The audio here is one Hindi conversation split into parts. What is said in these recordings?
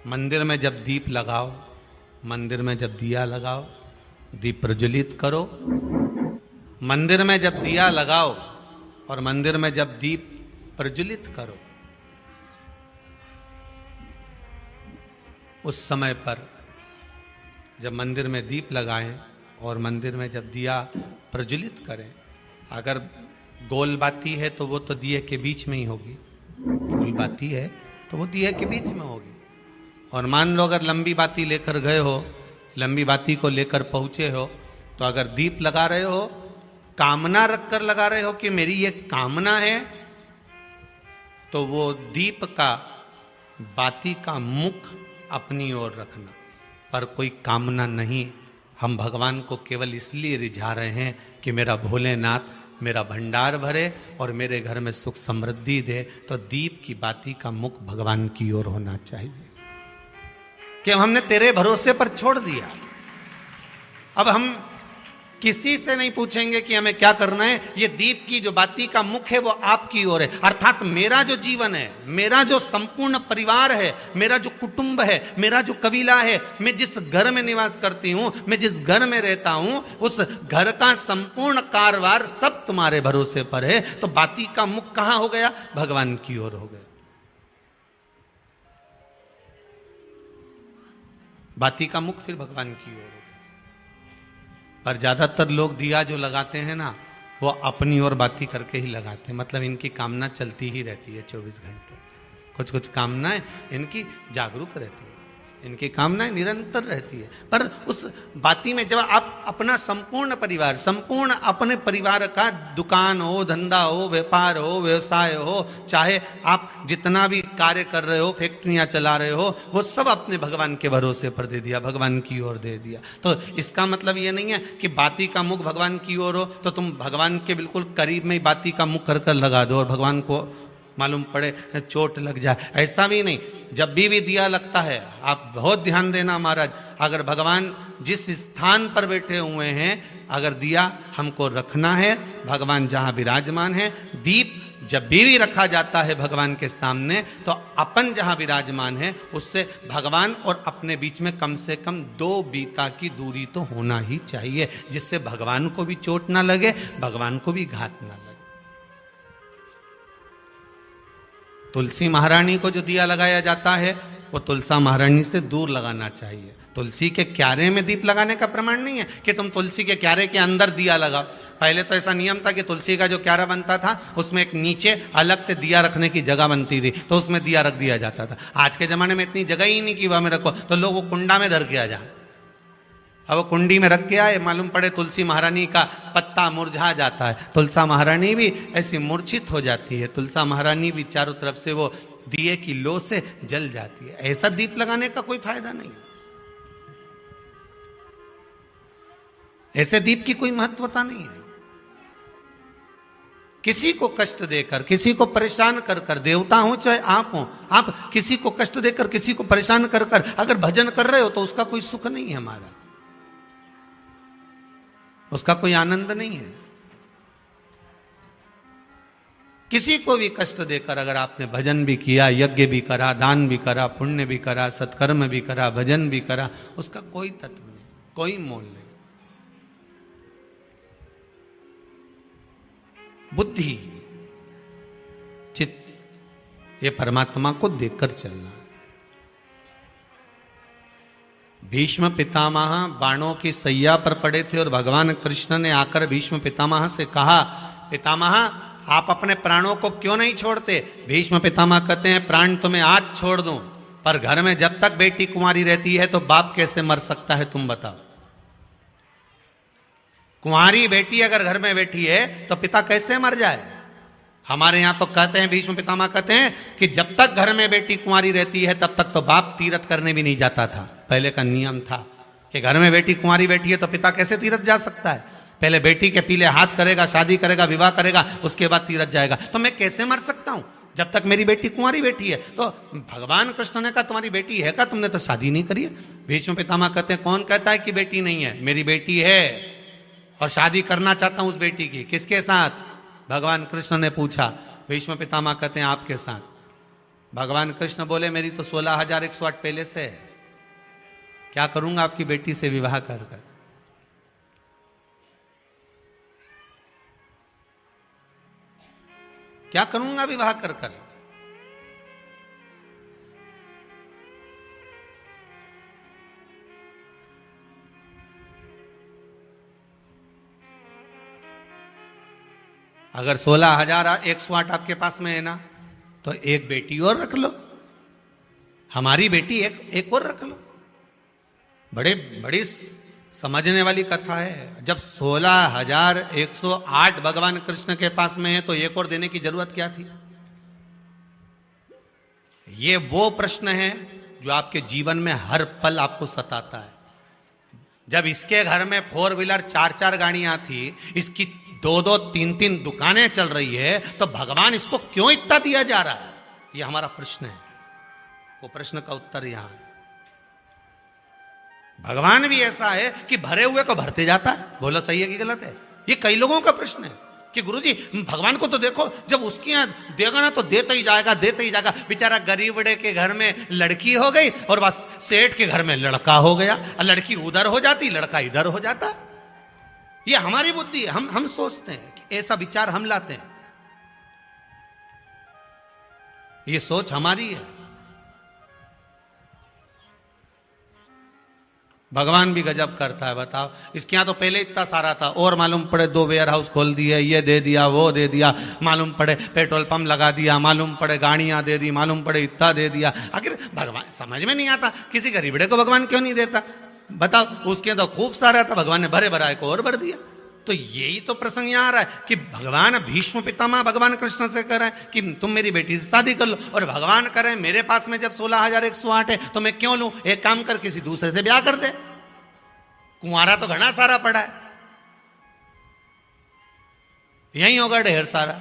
मंदिर में जब दीप लगाओ, मंदिर में जब दिया लगाओ, दीप प्रज्वलित करो। मंदिर में जब दिया लगाओ और मंदिर में जब दीप प्रज्वलित करो, उस समय पर जब मंदिर में दीप लगाएं और मंदिर में जब दिया प्रज्वलित करें, अगर गोल बाती है तो वो तो दिए के बीच में ही होगी, फूल बाती है तो वो दिए के बीच में होगी। और मान लो अगर लंबी बाती लेकर गए हो, लंबी बाती को लेकर पहुंचे हो, तो अगर दीप लगा रहे हो, कामना रखकर लगा रहे हो कि मेरी ये कामना है, तो वो दीप का, बाती का मुख अपनी ओर रखना, पर कोई कामना नहीं। हम भगवान को केवल इसलिए रिझा रहे हैं कि मेरा भोलेनाथ मेरा भंडार भरे और मेरे घर में सुख समृद्धि दे। तो दीप की बाती का मुख भगवान की ओर होना चाहिए कि हमने तेरे भरोसे पर छोड़ दिया। अब हम किसी से नहीं पूछेंगे कि हमें क्या करना है, ये दीप की जो बाती का मुख है वो आपकी ओर है। अर्थात मेरा जो जीवन है, मेरा जो संपूर्ण परिवार है, मेरा जो कुटुंब है, मेरा जो कबीला है, मैं जिस घर में निवास करती हूं, मैं जिस घर में रहता हूं, उस घर का संपूर्ण कारभार सब तुम्हारे भरोसे पर है। तो बाती का मुख कहां हो गया? भगवान की ओर हो गया। बाती का मुख फिर भगवान की ओर हो गया। पर ज्यादातर लोग दिया जो लगाते हैं ना, वो अपनी ओर बाती करके ही लगाते हैं। मतलब इनकी कामना चलती ही रहती है 24 घंटे। कुछ कुछ कामनाएं इनकी जागरूक रहती है, इनकी कामनाएं निरंतर रहती है। पर उस बाती में जब आप अपना संपूर्ण परिवार, संपूर्ण अपने परिवार का, दुकान हो, धंधा हो, व्यापार हो, व्यवसाय हो, चाहे आप जितना भी कार्य कर रहे हो, फैक्ट्रियां चला रहे हो, वो सब अपने भगवान के भरोसे पर दे दिया, भगवान की ओर दे दिया। तो इसका मतलब ये नहीं है कि बाती का मुख भगवान की ओर हो तो तुम भगवान के बिल्कुल करीब में ही बाती का मुख कर लगा दो और भगवान को मालूम पड़े चोट लग जाए, ऐसा भी नहीं। जब भी दिया लगता है, आप बहुत ध्यान देना महाराज, अगर भगवान जिस स्थान पर बैठे हुए हैं, अगर दिया हमको रखना है, भगवान जहां विराजमान है, दीप जब भी रखा जाता है भगवान के सामने, तो अपन जहां विराजमान है उससे भगवान और अपने बीच में कम से कम 2 बीता की दूरी तो होना ही चाहिए, जिससे भगवान को भी चोट ना लगे, भगवान को भी घात ना लगे। तुलसी महारानी को जो दिया लगाया जाता है वो तुलसा महारानी से दूर लगाना चाहिए। तुलसी के क्यारे में दीप लगाने का प्रमाण नहीं है कि तुम तुलसी के क्यारे के अंदर दिया लगाओ। पहले तो ऐसा नियम था कि तुलसी का जो क्यारा बनता था उसमें एक नीचे अलग से दिया रखने की जगह बनती थी, तो उसमें दिया रख दिया जाता था। आज के जमाने में इतनी जगह ही नहीं कि वह में रखो, तो लोग वो कुंडा में धर के आ जाए। अब वो कुंडी में रख के आए, मालूम पड़े तुलसी महारानी का पत्ता मुरझा जाता है, तुलसा महारानी भी ऐसी मूर्छित हो जाती है, तुलसा महारानी भी चारों तरफ से वो दिए की लो से जल जाती है। ऐसा दीप लगाने का कोई फायदा नहीं, ऐसे दीप की कोई महत्वता नहीं है। किसी को कष्ट देकर, किसी को परेशान कर कर, देवता हो चाहे आप हो, आप किसी को कष्ट देकर, किसी को परेशान कर कर अगर भजन कर रहे हो तो उसका कोई सुख नहीं है हमारा, उसका कोई आनंद नहीं है। किसी को भी कष्ट देकर अगर आपने भजन भी किया, यज्ञ भी करा, दान भी करा, पुण्य भी करा, सत्कर्म भी करा, भजन भी करा, उसका कोई तत्व नहीं, कोई मोल नहीं। बुद्धि, चित्त, ये परमात्मा को देखकर चलना। भीष्म पितामह बाणों की सैया पर पड़े थे और भगवान कृष्ण ने आकर भीष्म पितामह से कहा, पितामह आप अपने प्राणों को क्यों नहीं छोड़ते? भीष्म पितामह कहते हैं, प्राण तो मैं आज छोड़ दूं, पर घर में जब तक बेटी कुंवारी रहती है तो बाप कैसे मर सकता है, तुम बताओ। कुंवारी बेटी अगर घर में बैठी है तो पिता कैसे मर जाए? हमारे यहां तो कहते हैं, भीष्म पितामह कहते हैं कि जब तक घर में बेटी कुंवारी रहती है तब तक तो बाप तीर्थ करने भी नहीं जाता था। पहले का नियम था कि घर में बेटी कुंवारी बैठी है तो पिता कैसे तीर्थ जा सकता है? पहले बेटी के पीले हाथ करेगा, शादी करेगा, विवाह करेगा, उसके बाद तीर्थ जाएगा। तो मैं कैसे मर सकता हूं जब तक मेरी बेटी कुंवारी बैठी है? तो भगवान कृष्ण ने कहा, तुम्हारी बेटी है क्या? तुमने तो शादी नहीं करी है। भीष्म पितामह कहते हैं, कौन कहता है कि बेटी नहीं है? मेरी बेटी है और शादी करना चाहता हूं उस बेटी की। किसके साथ? भगवान कृष्ण ने पूछा। भीष्म पितामह कहते हैं, आपके साथ। भगवान कृष्ण बोले मेरी तो 16,108 पहले से है, क्या करूंगा आपकी बेटी से विवाह कर कर। क्या करूंगा विवाह कर कर। अगर 16,108 आपके पास में है ना, तो एक बेटी और रख लो, हमारी बेटी एक और रख लो। बड़ी समझने वाली कथा है। जब 16,108 भगवान कृष्ण के पास में है तो एक और देने की जरूरत क्या थी। ये वो प्रश्न है जो आपके जीवन में हर पल आपको सताता है। जब इसके घर में 4 व्हीलर 4 गाड़ियां थी, इसकी 2 3 दुकानें चल रही है, तो भगवान इसको क्यों इतना दिया जा रहा है, ये हमारा प्रश्न है। वो प्रश्न का उत्तर यहां है। भगवान भी ऐसा है कि भरे हुए को भरते जाता है। बोलो सही है कि गलत है। ये कई लोगों का प्रश्न है कि गुरुजी भगवान को तो देखो, जब उसके यहां देगा ना तो देता ही जाएगा, देता ही जाएगा। बेचारा गरीबड़े के घर में लड़की हो गई और बस सेठ के घर में लड़का हो गया, और लड़की उधर हो जाती, लड़का इधर हो जाता। ये हमारी बुद्धि है। हम सोचते हैं कि ऐसा विचार हम लाते हैं, ये सोच हमारी है। भगवान भी गजब करता है। बताओ, इसके यहां तो पहले इतना सारा था, और मालूम पड़े 2 वेयर हाउस खोल दिए, ये दे दिया, वो दे दिया, मालूम पड़े पेट्रोल पंप लगा दिया, मालूम पड़े गाड़ियां दे दी, मालूम पड़े इतना दे दिया। आखिर भगवान समझ में नहीं आता, किसी गरीबड़े को भगवान क्यों नहीं देता। बताओ, उसके तो खूब सारा था, भगवान ने भरे भराए को और भर दिया। तो यही तो प्रसंग यहां आ रहा है कि भगवान भीष्म पितामह भगवान कृष्ण से कह रहे हैं कि तुम मेरी बेटी से शादी कर लो, और भगवान कह रहे हैं मेरे पास में जब 16,108 है तो मैं क्यों लूं, एक काम कर किसी दूसरे से ब्याह कर दे, कुंवारा तो घना सारा पड़ा है, यही होगा ढेर सारा।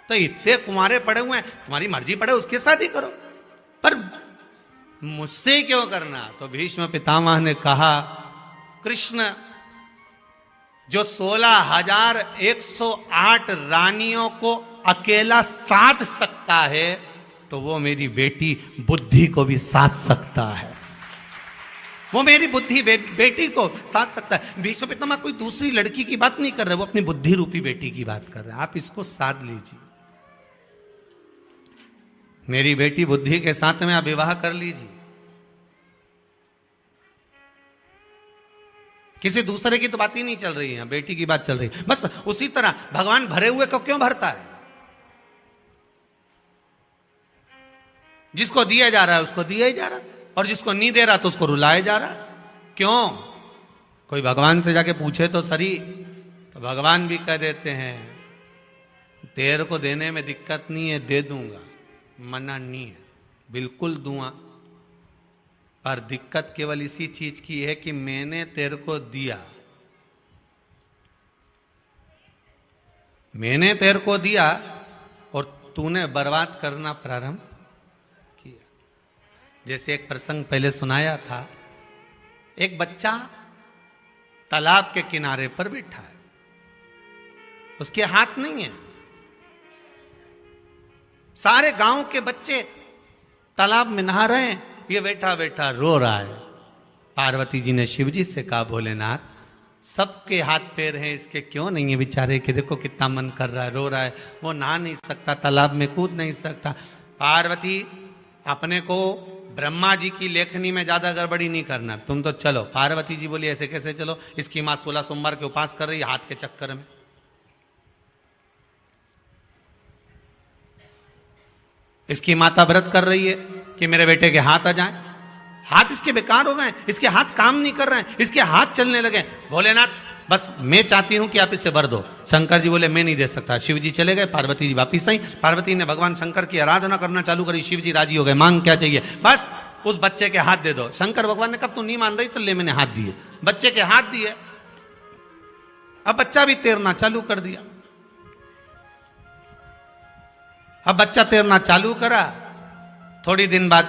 तो इतने कुंवारे पड़े हुए हैं, तुम्हारी मर्जी पड़े उसके शादी करो, पर मुझसे क्यों करना। तो भीष्म पितामह ने कहा, कृष्ण जो 16,108 रानियों को अकेला साध सकता है, तो वो मेरी बेटी बुद्धि को भी साध सकता है। वो मेरी बुद्धि बेटी को साध सकता है। भीष्म पितामह कोई दूसरी लड़की की बात नहीं कर रहे, वो अपनी बुद्धि रूपी बेटी की बात कर रहे हैं। आप इसको साध लीजिए, मेरी बेटी बुद्धि के साथ में आप विवाह कर लीजिए। किसी दूसरे की तो बात ही नहीं चल रही है, बेटी की बात चल रही है। बस उसी तरह भगवान भरे हुए को क्यों भरता है। जिसको दिया जा रहा है उसको दिया ही जा रहा है, और जिसको नहीं दे रहा तो उसको रुलाया जा रहा है। क्यों। कोई भगवान से जाके पूछे तो सही, तो भगवान भी कह देते हैं तेरे को देने में दिक्कत नहीं है, दे दूंगा, मना नहीं है, बिल्कुल दूंगा, पर दिक्कत केवल इसी चीज की है कि मैंने तेरे को दिया, मैंने तेरे को दिया और तूने बर्बाद करना प्रारंभ किया। जैसे एक प्रसंग पहले सुनाया था, एक बच्चा तालाब के किनारे पर बैठा है, उसके हाथ नहीं है। सारे गांव के बच्चे तालाब में नहा रहे हैं, ये बैठा बैठा रो रहा है। पार्वती जी ने शिव जी से कहा, भोलेनाथ सबके हाथ पैर हैं, इसके क्यों नहीं है बेचारे के, देखो कितना मन कर रहा है, रो रहा है, वो नहा नहीं सकता, तालाब में कूद नहीं सकता। पार्वती अपने को ब्रह्मा जी की लेखनी में ज्यादा गड़बड़ी नहीं करना, तुम तो चलो। पार्वती जी बोली ऐसे कैसे चलो, इसकी मां 16 सोमवार के उपास कर रही है हाथ के चक्कर में। इसकी माता व्रत कर रही है कि मेरे बेटे के हाथ आ जाएं, हाथ इसके बेकार हो गए, इसके हाथ काम नहीं कर रहे हैं, इसके हाथ चलने लगे। भोलेनाथ बस मैं चाहती हूं कि आप इसे वर दो। शंकर जी बोले मैं नहीं दे सकता। शिव जी चले गए, पार्वती जी वापिस आई। पार्वती ने भगवान शंकर की आराधना करना चालू करी, शिव जी राजी हो गए, मांग क्या चाहिए, बस उस बच्चे के हाथ दे दो। शंकर भगवान ने कहा तू नहीं मान रही तो ले, मैंने हाथ दिए, बच्चे के हाथ दिए। अब बच्चा भी तैरना चालू कर दिया। अब बच्चा तैरना चालू करा, थोड़ी दिन बाद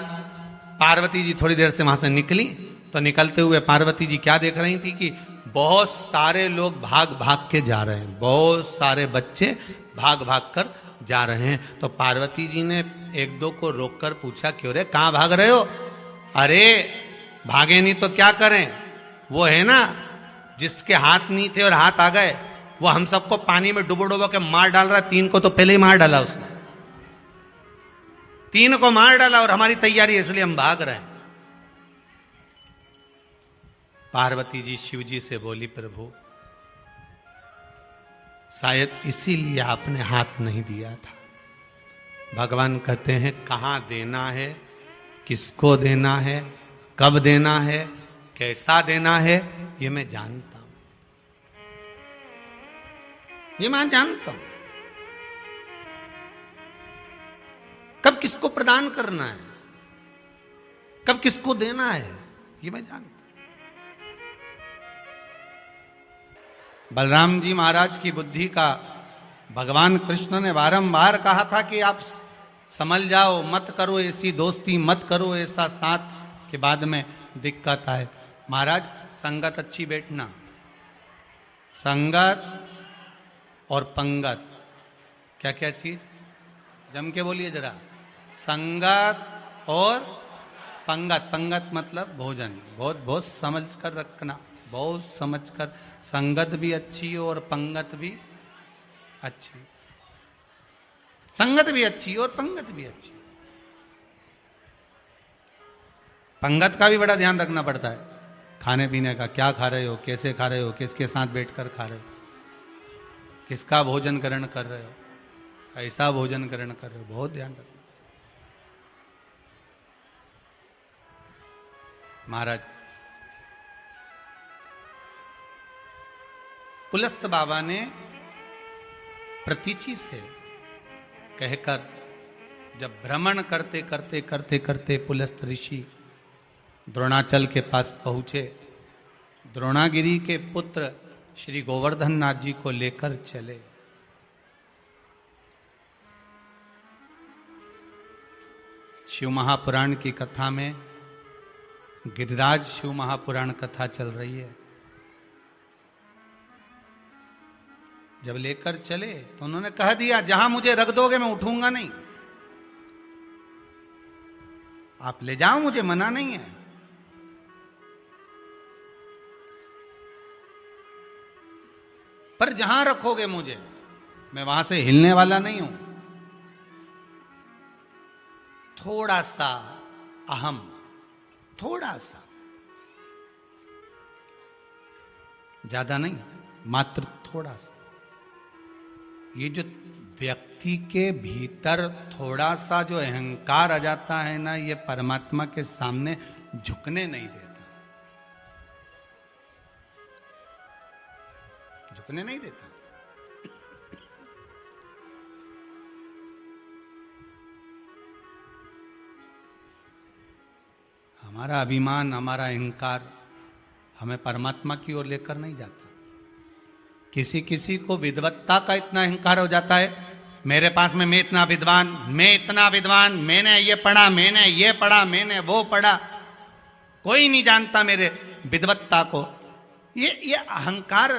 पार्वती जी थोड़ी देर से वहां से निकली, तो निकलते हुए पार्वती जी क्या देख रही थी कि बहुत सारे लोग भाग भाग के जा रहे हैं, बहुत सारे बच्चे भाग भाग कर जा रहे हैं। तो पार्वती जी ने एक दो को रोककर पूछा, क्यों रे, कहाँ भाग रहे हो? अरे भागे नहीं तो क्या करें, वो है ना जिसके हाथ नहीं थे और हाथ आ गए, वो हम सबको पानी में डुबो डुबो के मार डाल रहा है। 3 को तो पहले ही मार डाला उसने, 3 को मार डाला और हमारी तैयारी, इसलिए हम भाग रहे हैं। पार्वती जी शिव जी से बोली, प्रभु शायद इसीलिए आपने हाथ नहीं दिया था। भगवान कहते हैं, कहां देना है, किसको देना है, कब देना है, कैसा देना है, ये मैं जानता हूं, ये मैं जानता हूं। कब किसको प्रदान करना है, कब किसको देना है, ये मैं जानता हूं। बलराम जी महाराज की बुद्धि का भगवान कृष्ण ने बारंबार कहा था कि आप संभल जाओ, मत करो ऐसी दोस्ती, मत करो ऐसा साथ, के बाद में दिक्कत आए। महाराज संगत अच्छी बैठना, संगत और पंगत, क्या क्या चीज, जम के बोलिए जरा, संगत और पंगत। पंगत मतलब भोजन, बहुत बहुत समझ कर रखना, बहुत समझ कर। संगत भी अच्छी हो और पंगत भी अच्छी, संगत भी अच्छी और पंगत भी अच्छी। पंगत का भी बड़ा ध्यान रखना पड़ता है, खाने पीने का, क्या खा रहे हो, कैसे खा रहे हो, किसके साथ बैठकर खा रहे हो, किसका भोजन ग्रहण कर रहे हो, ऐसा भोजन ग्रहण कर रहे हो, बहुत ध्यान रखना। महाराज पुलस्त बाबा ने प्रतीचि से कहकर, जब भ्रमण करते करते करते करते पुलस्त ऋषि द्रोणाचल के पास पहुंचे, द्रोणागिरी के पुत्र श्री गोवर्धन नाथ जी को लेकर चले। शिव महापुराण की कथा में गिरिराज शिव महापुराण कथा चल रही है। जब लेकर चले तो उन्होंने कह दिया, जहां मुझे रख दोगे मैं उठूंगा नहीं, आप ले जाओ, मुझे मना नहीं है। पर जहां रखोगे मुझे, मैं वहां से हिलने वाला नहीं हूं। थोड़ा सा अहम, थोड़ा सा, ज्यादा नहीं, मात्र थोड़ा सा। ये जो व्यक्ति के भीतर थोड़ा सा जो अहंकार आ जाता है ना, ये परमात्मा के सामने झुकने नहीं देता, झुकने नहीं देता। हमारा अभिमान, हमारा अहंकार हमें परमात्मा की ओर लेकर नहीं जाता। किसी किसी को विद्वत्ता का इतना अहंकार हो जाता है, मेरे पास में मैं इतना विद्वान, मैं इतना विद्वान, मैंने ये पढ़ा, मैंने ये पढ़ा, मैंने वो पढ़ा, कोई नहीं जानता मेरे विद्वत्ता को। ये अहंकार